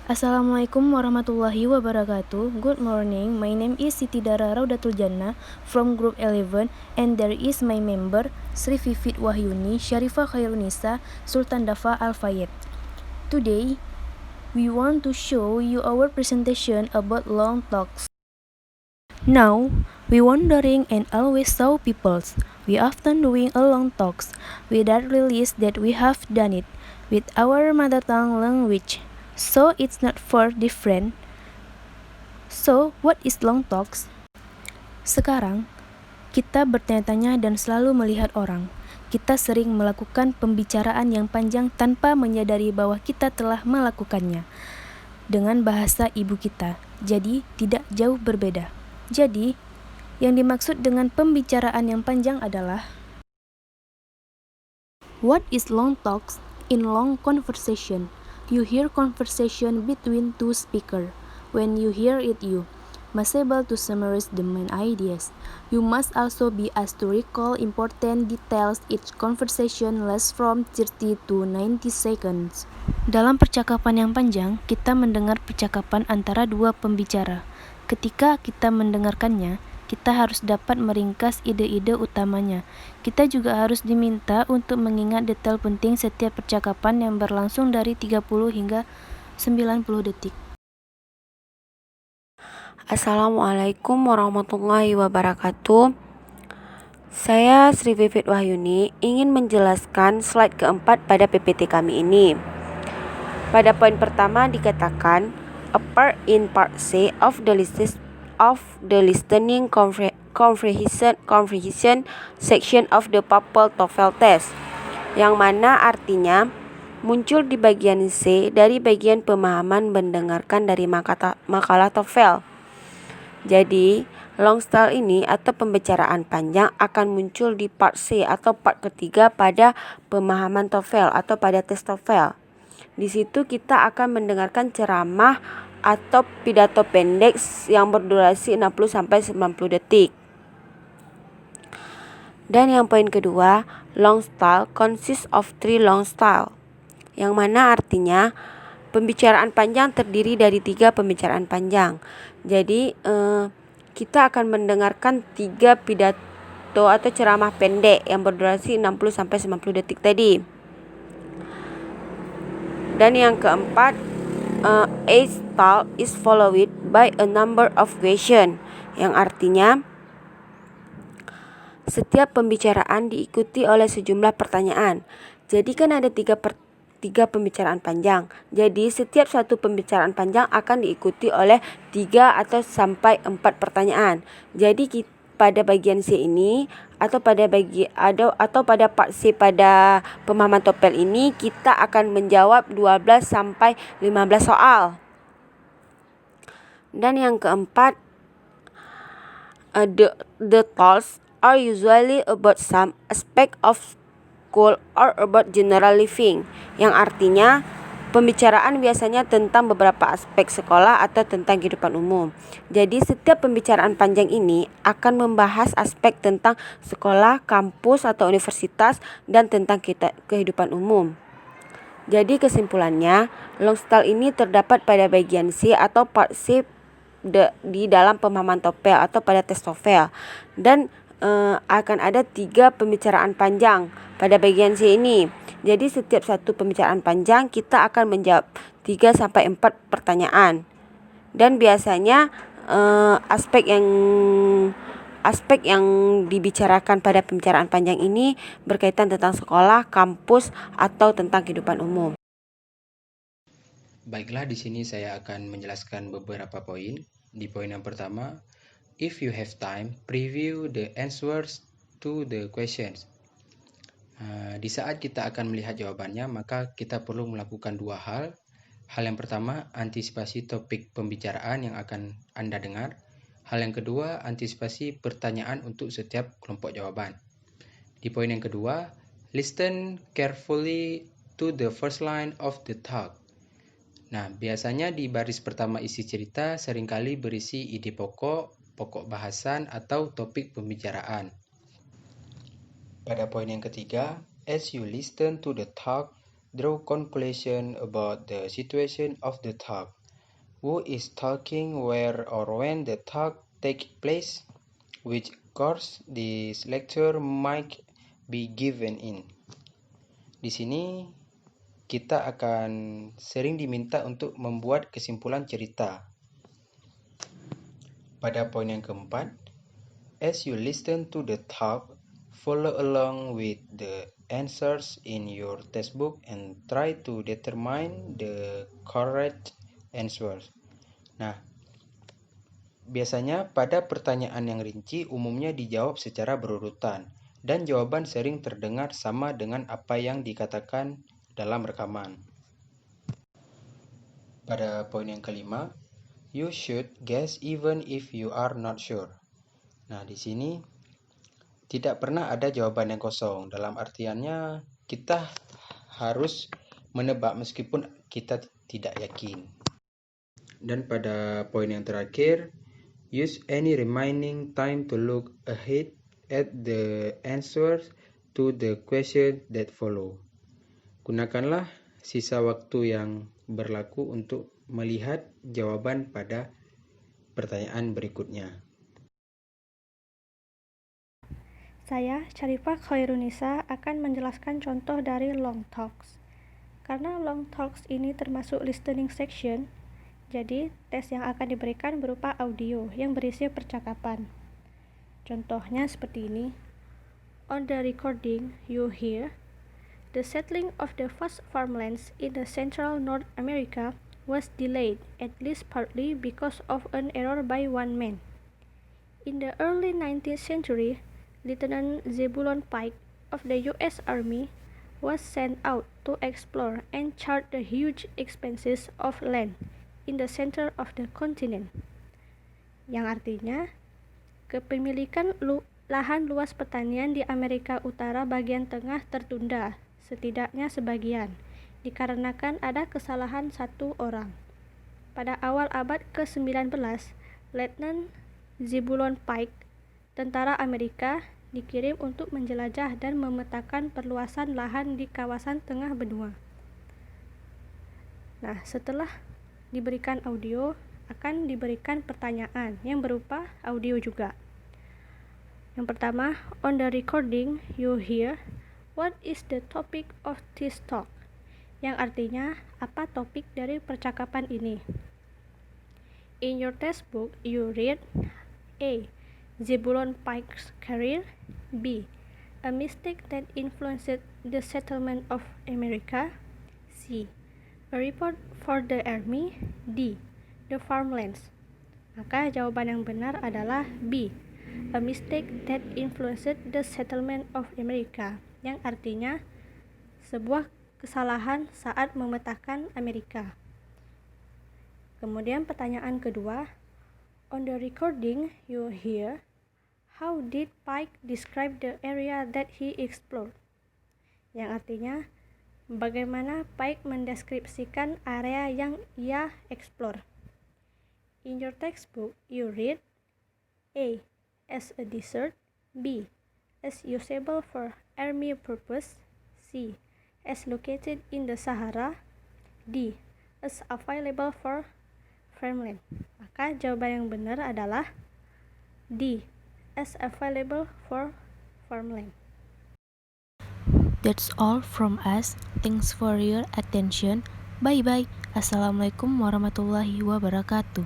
Assalamualaikum warahmatullahi wabarakatuh. Good morning. My name is Siti Dara Raudatul Jannah from Group 11 and there is my member Sri Vivit Wahyuni Syarifah Khairunisa Sultan Dafa Al-Fayed. Today, we want to show you our presentation about long talks. Now, we wondering and always saw peoples. We often doing a long talks without realize that we have done it with our mother tongue language. So it's not for different. So, what is long talks? Sekarang, kita bertanya-tanya dan selalu melihat orang. Kita sering melakukan pembicaraan yang panjang tanpa menyadari bahwa kita telah melakukannya dengan bahasa ibu kita. Jadi, tidak jauh berbeda. Jadi, yang dimaksud dengan pembicaraan yang panjang adalah what is long talks? In long conversation, you hear conversation between two speakers. When you hear it, you must able to summarize the main ideas. You must also be asked to recall important details. Each conversation lasts from 30 to 90 seconds. Dalam percakapan yang panjang, kita mendengar percakapan antara dua pembicara. Ketika kita mendengarkannya, kita harus dapat meringkas ide-ide utamanya. Kita juga harus diminta untuk mengingat detail penting setiap percakapan yang berlangsung dari 30 hingga 90 detik. Assalamualaikum warahmatullahi wabarakatuh. Saya Sri Vivit Wahyuni ingin menjelaskan slide keempat pada PPT kami ini. Pada poin pertama dikatakan, a part in part C of the listening comprehension section of the Papal TOEFL test, yang mana artinya muncul di bagian C dari bagian pemahaman mendengarkan dari makalah TOEFL. Jadi, long style ini atau pembicaraan panjang akan muncul di part C atau part ketiga pada pemahaman TOEFL atau pada tes TOEFL. Di situ kita akan mendengarkan ceramah atau pidato pendek yang berdurasi 60-90 detik. Dan yang poin kedua, long style consists of 3 long style, yang mana artinya pembicaraan panjang terdiri dari 3 pembicaraan panjang. Jadi kita akan mendengarkan 3 pidato atau ceramah pendek yang berdurasi 60-90 detik tadi. Dan yang keempat, each style is followed by a number of questions, yang artinya setiap pembicaraan diikuti oleh sejumlah pertanyaan. Jadi kan ada 3 pembicaraan panjang. Jadi setiap satu pembicaraan panjang akan diikuti oleh 3 atau sampai 4 pertanyaan. Jadi pada bagian C ini atau pada part C pada pemahaman TOEFL ini kita akan menjawab 12 sampai 15 soal. Dan yang keempat, the talks are usually about some aspect of school or about general living, yang artinya pembicaraan biasanya tentang beberapa aspek sekolah atau tentang kehidupan umum. Jadi setiap pembicaraan panjang ini akan membahas aspek tentang sekolah, kampus atau universitas dan tentang kehidupan umum. Jadi kesimpulannya, long style ini terdapat pada bagian C atau part C di dalam pemahaman TOEFL atau pada tes TOEFL. Dan akan ada 3 pembicaraan panjang pada bagian C ini. Jadi setiap satu pembicaraan panjang kita akan menjawab 3-4 pertanyaan. Dan biasanya aspek yang dibicarakan pada pembicaraan panjang ini berkaitan tentang sekolah, kampus atau tentang kehidupan umum. Baiklah, di sini saya akan menjelaskan beberapa poin. Di poin yang pertama, if you have time, preview the answers to the questions. Di saat kita akan melihat jawabannya, maka kita perlu melakukan 2 hal. Hal yang pertama, antisipasi topik pembicaraan yang akan Anda dengar. Hal yang kedua, antisipasi pertanyaan untuk setiap kelompok jawaban. Di poin yang kedua, listen carefully to the first line of the talk. Nah, biasanya di baris pertama isi cerita seringkali berisi ide pokok bahasan atau topik pembicaraan. Pada poin yang ketiga, as you listen to the talk, Draw conclusion about the situation of the talk. Who is talking, where or when the talk takes place, which course this lecture might be given in. Di sini kita akan sering diminta untuk membuat kesimpulan cerita. Pada poin yang keempat, as you listen to the talk, follow along with the answers in your textbook and try to determine the correct answers. Nah, biasanya pada pertanyaan yang rinci umumnya dijawab secara berurutan dan jawaban sering terdengar sama dengan apa yang dikatakan dalam rekaman. Pada poin yang kelima, you should guess even if you are not sure. Nah, di sini tidak pernah ada jawaban yang kosong. Dalam artiannya, kita harus menebak meskipun kita tidak yakin. Dan pada poin yang terakhir, use any remaining time to look ahead at the answers to the question that follow. Gunakanlah sisa waktu yang berlaku untuk melihat jawaban pada pertanyaan berikutnya. Saya, Syarifah Khairunisa, akan menjelaskan contoh dari long talks. Karena long talks ini termasuk listening section, jadi tes yang akan diberikan berupa audio yang berisi percakapan. Contohnya seperti ini. On the recording, you hear, the settling of the first farmlands in the central North America was delayed, at least partly because of an error by one man. In the early 19th century, Lieutenant Zebulon Pike of the U.S. Army was sent out to explore and chart the huge expanses of land in the center of the continent. Yang artinya, kepemilikan lahan luas pertanian di Amerika Utara bagian tengah tertunda, setidaknya sebagian, dikarenakan ada kesalahan satu orang. Pada awal abad ke-19, Letnan Zebulon Pike, tentara Amerika, dikirim untuk menjelajah dan memetakan perluasan lahan di kawasan tengah benua. Nah, setelah diberikan audio, akan diberikan pertanyaan yang berupa audio juga. Yang pertama, on the recording you hear, what is the topic of this talk? Yang artinya, apa topik dari percakapan ini? In your textbook, you read A. Zebulon Pike's career. B. A mistake that influenced the settlement of America. C. A report for the army. D. The farmlands. Maka jawaban yang benar adalah B. A mistake that influenced the settlement of America. Yang artinya sebuah kesalahan saat memetakan Amerika. Kemudian pertanyaan kedua, on the recording you hear, how did Pike describe the area that he explored? Yang artinya, bagaimana Pike mendeskripsikan area yang ia explore? In your textbook, you read A. As a desert. B. As usable for army purpose. C. As located in the Sahara. D. As available for farmland. Maka jawaban yang benar adalah D. As available for farmland. That's all from us. Thanks for your attention. Bye-bye. Assalamualaikum warahmatullahi wabarakatuh.